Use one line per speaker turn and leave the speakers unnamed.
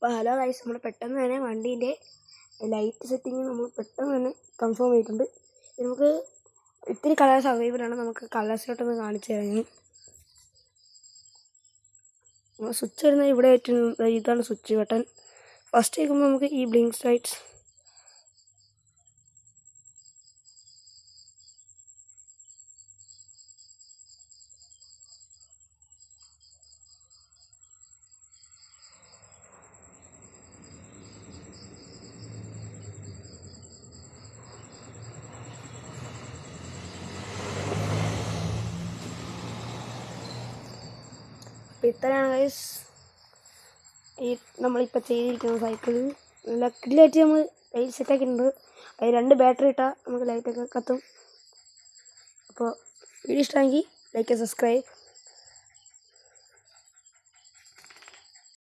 അപ്പോൾ hello guys, നമ്മൾ പെട്ടെന്ന് തന്നെ വണ്ടീൻ്റെ ലൈറ്റ് സെറ്റിങ് നമ്മൾ പെട്ടെന്ന് തന്നെ കൺഫേം ചെയ്തിട്ടുണ്ട്. നമുക്ക് ഇത്തിരി കളേഴ്സ് അവൈലബിളാണ്. നമുക്ക് കളേഴ്സിലോട്ടൊന്ന് കാണിച്ചു തരാം. സ്വിച്ച് വരുന്നത് ഇവിടെ ഇതാണ് സ്വിച്ച് ബട്ടൺ. ഫസ്റ്റ് കേൾക്കുമ്പോൾ നമുക്ക് ഈ ബ്ലിങ്ക്സ് ലൈറ്റ്സ്, അപ്പോൾ ഇത്രയാണ് ഗൈസ് ഈ നമ്മളിപ്പോൾ ചെയ്തിരിക്കുന്ന സൈക്കിൾ. ലൈറ്റ് നമ്മൾ ലൈറ്റ് സെറ്റാക്കിയിട്ടുണ്ട്. അതിൽ 2 ബാറ്ററി ഇട്ടാൽ നമുക്ക് ലൈറ്റൊക്കെ കത്തും. അപ്പോൾ വീഡിയോ ഇഷ്ടമെങ്കിൽ ലൈക്ക്, സബ്സ്ക്രൈബ്.